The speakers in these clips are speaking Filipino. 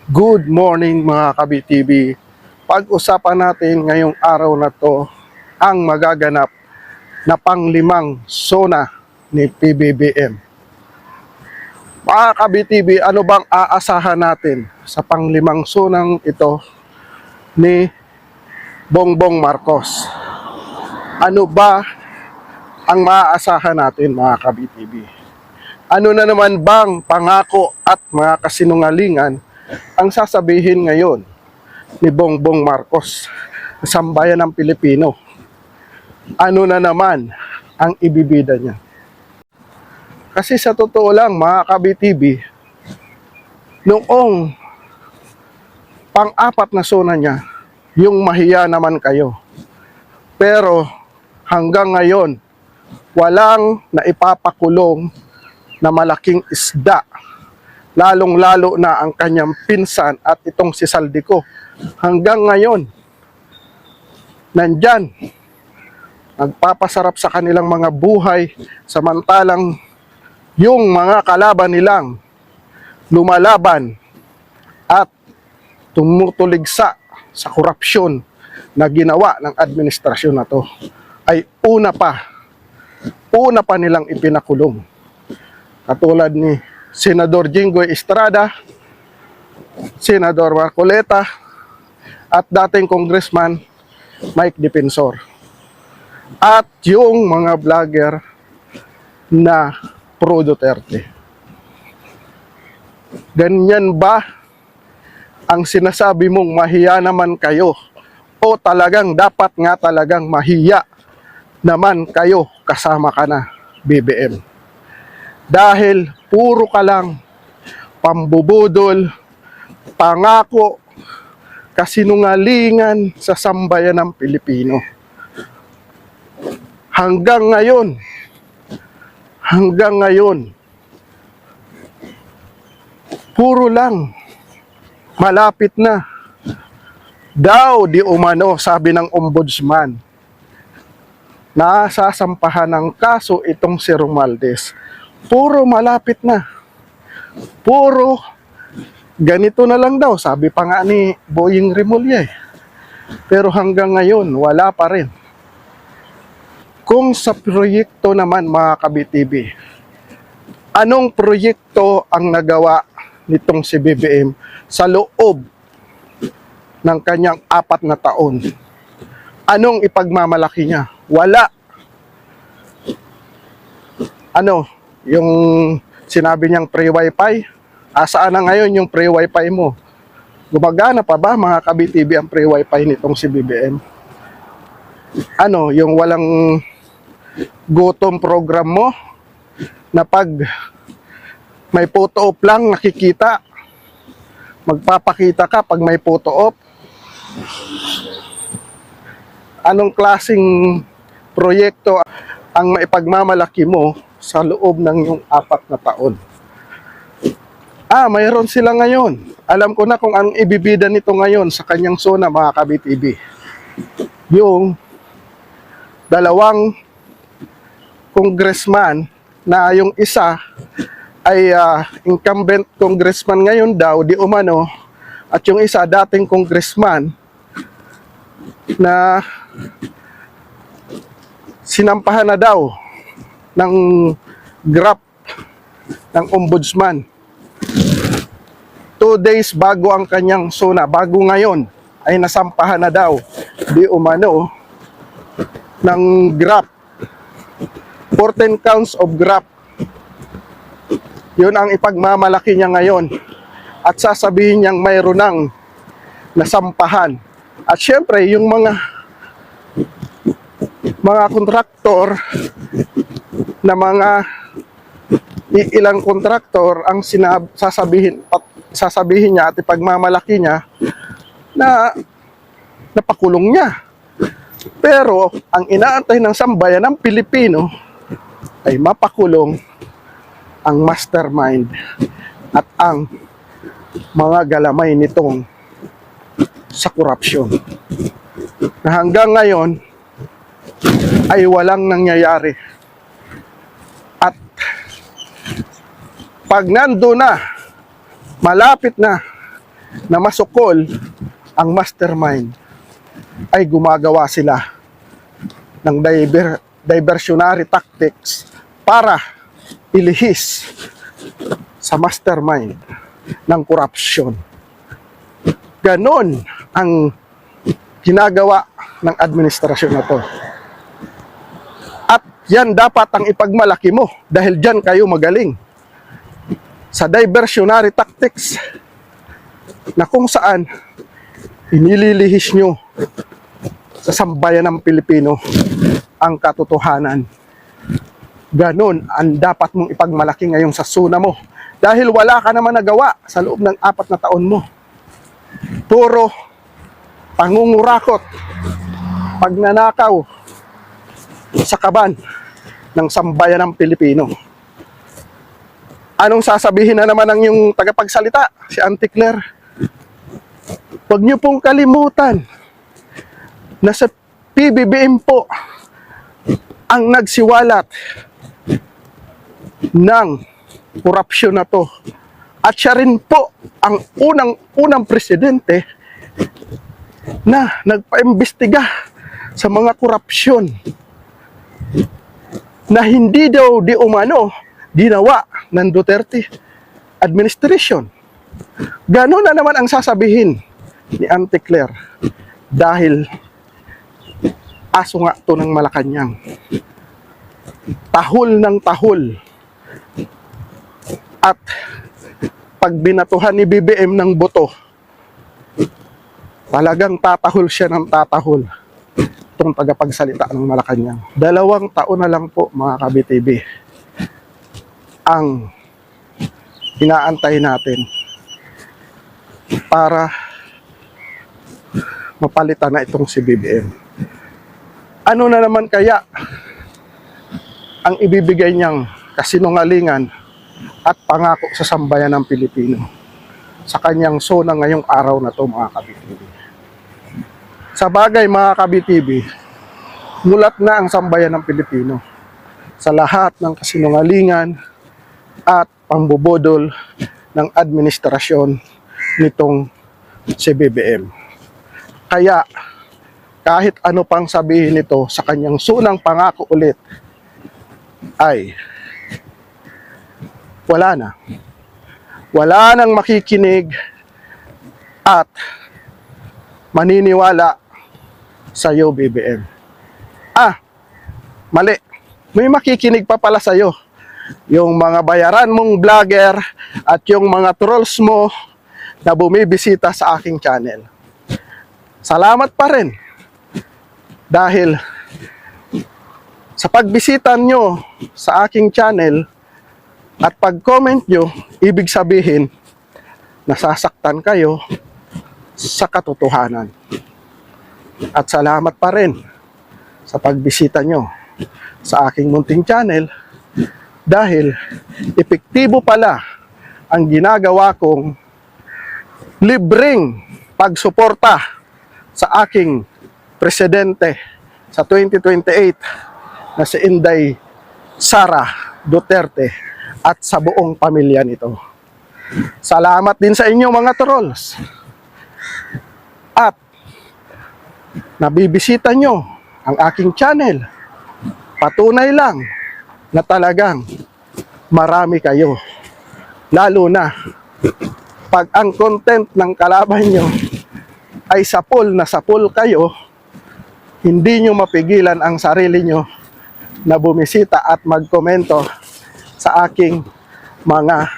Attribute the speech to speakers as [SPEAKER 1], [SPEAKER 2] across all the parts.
[SPEAKER 1] Good morning mga Kabi-TV. Pag-usapan natin ngayong araw na to ang magaganap na panglimang zona ni PBBM. Mga Kabi-TV, ano bang aasahan natin sa panglimang zonang ito ni Bongbong Marcos? Ano ba ang maaasahan natin mga Kabi-TV? Ano na naman bang pangako at mga kasinungalingan ang sasabihin ngayon ni Bongbong Marcos sa sambayan ng Pilipino? Ano na naman ang ibibida niya? Kasi sa totoo lang mga Kabi-TV, noong pang-apat na zona niya, yung mahiya naman kayo. Pero hanggang ngayon, walang naipapakulong na malaking isda, lalong-lalo na ang kanyang pinsan at itong si Saldico. Hanggang ngayon, nandyan, nagpapasarap sa kanilang mga buhay, samantalang yung mga kalaban nilang lumalaban at tumutuligsa sa korupsyon na ginawa ng administrasyon na to, ay una pa nilang ipinakulong. Katulad ni Senador Jinggoy Estrada, Senador Marcoleta, at dating Congressman Mike Defensor. At yung mga vlogger na pro Duterte. Ganyan ba ang sinasabi mong mahiya naman kayo? O talagang dapat nga talagang mahiya naman kayo kasama ka na, BBM? Dahil puro ka lang pambubudol, pangako, kasinungalingan sa sambayan ng Pilipino. Hanggang ngayon, puro lang malapit na daw di umano, sabi ng ombudsman, nasasampahan ng kaso itong si Romualdez. Puro malapit na. Puro ganito na lang daw, sabi pa nga ni Boying Remulla eh. Pero hanggang ngayon, wala pa rin. Kung sa proyekto naman mga Kabi-TV, anong proyekto ang nagawa nitong si BBM sa loob ng kanyang 4 na taon? Anong ipagmamalaki niya? Wala. Yung sinabi niyang free wifi, asaan na ngayon yung free wifi mo? Gumagana pa ba mga Kabi-TV ang free wifi nitong si BBM? Yung walang gutom program mo na pag may photo op lang nakikita, magpapakita ka pag may photo op? Anong klaseng proyekto ang maipagmamalaki mo sa loob ng yung 4 na taon? Mayroon sila ngayon. Alam ko na kung anong ibibida nito ngayon sa kanyang zona mga Kabi-TV. Yung 2 congressman na yung isa ay incumbent congressman ngayon daw, di umano, at yung isa dating congressman na sinampahan na daw ng grab ng ombudsman 2 days bago ang kanyang zona, bago ngayon ay nasampahan na daw di umano ng grab 14 counts of grab. Yun ang ipagmamalaki niya ngayon at sasabihin niyang mayroon ng nasampahan. At syempre yung mga kontraktor na mga ilang kontraktor ang sasabihin niya at ipagmamalaki niya na napakulong niya. Pero ang inaantay ng sambayan ng Pilipino ay mapakulong ang mastermind at ang mga galamay nitong sa korupsyon na hanggang ngayon ay walang nangyayari. At pag nando na, malapit na na masukol ang mastermind ay gumagawa sila ng diversionary tactics para ilihis sa mastermind ng korupsyon. Ganon ang ginagawa ng administrasyon na to. At yan dapat ang ipagmalaki mo dahil dyan kayo magaling. Sa diversionary tactics na kung saan inililihis nyo sa sambayan ng Pilipino ang katotohanan. Ganon ang dapat mong ipagmalaki ngayong sa SUNA mo dahil wala ka naman nagawa sa loob ng 4 na taon mo. Puro pangungurakot, pagnanakaw sa kaban ng sambayan ng Pilipino. Anong sasabihin na naman ng yung tagapagsalita, si Auntie Claire? Huwag niyo pong kalimutan na sa PBBM po ang nagsiwalat ng korupsyon na to. At siya rin po ang unang presidente na nagpaimbestiga sa mga korupsyon na hindi daw di umano ginawa ng Duterte administration. Gano'n na naman ang sasabihin ni Auntie Claire dahil aso nga to ng Malacanang. Tahol ng tahol. At pag binatuhan ni BBM ng boto, talagang tatahol siya ng tatahol itong tagapagsalita ng Malacanang. 2 taon na lang po mga ka-BTV ang inaantay natin para mapalitan na itong si BBM. Ano na naman kaya ang ibibigay niyang kasinungalingan at pangako sa sambayan ng Pilipino sa kanyang SONA ngayong araw na to mga ka-BTV? Sa bagay mga ka-BTV, mulat na ang sambayan ng Pilipino sa lahat ng kasinungalingan at pambubodol ng administrasyon nitong si BBM. Kaya kahit ano pang sabihin nito sa kanyang sunang pangako ulit ay wala na. Wala nang makikinig at maniniwala sa iyo, BBM. Mali. May makikinig pa pala sa iyo. Yung mga bayaran mong vlogger at yung mga trolls mo na bumibisita sa aking channel. Salamat pa rin. Dahil sa pagbisita nyo sa aking channel at pag-comment nyo, ibig sabihin nasasaktan kayo sa katotohanan. At salamat pa rin sa pagbisita nyo sa aking munting channel dahil epektibo pala ang ginagawa kong libreng pagsuporta sa aking presidente sa 2028 na si Inday Sara Duterte at sa buong pamilya nito. Salamat din sa inyo mga trolls. At nabibisita nyo ang aking channel. Patunay lang na talagang marami kayo. Lalo na pag ang content ng kalaban nyo ay sapol na sapol kayo, hindi nyo mapigilan ang sarili nyo na bumisita at magkomento sa aking mga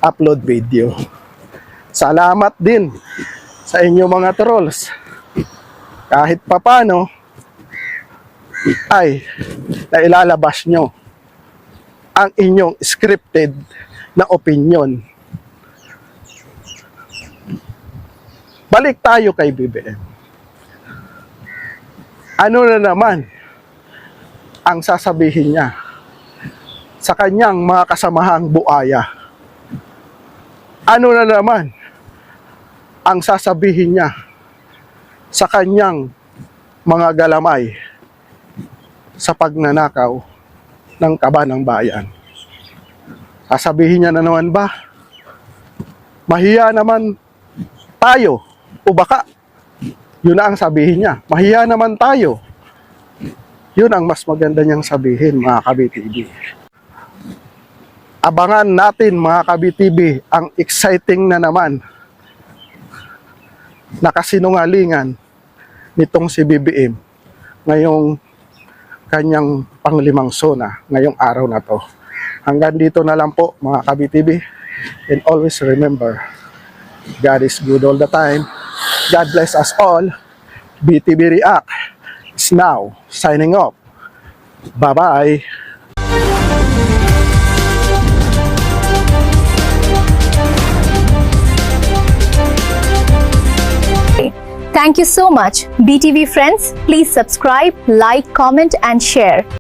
[SPEAKER 1] upload video. Salamat din sa inyo mga trolls. Kahit papano ay nailalabas nyo ang inyong scripted na opinion. Balik tayo kay BBM. Ano na naman ang sasabihin niya sa kanyang mga kasamahang buaya? Ano na naman ang sasabihin niya sa kanyang mga galamay sa pagnanakaw ng kaban ng bayan? Sasabihin niya na naman ba, mahiya naman tayo. O baka, yun na ang sabihin niya. Mahiya naman tayo. Yun ang mas maganda niyang sabihin, mga ka-BTV. Abangan natin, mga ka-BTV, ang exciting na naman na kasinungalingan nitong si BBM ngayong kanyang panglimang SONA ngayong araw na to. Hanggang dito na lang po, mga ka-BTV. And always remember, God is good all the time. God bless us all. BTV React is now signing off. Bye-bye.
[SPEAKER 2] Thank you so much. BTV friends, please subscribe, like, comment and share.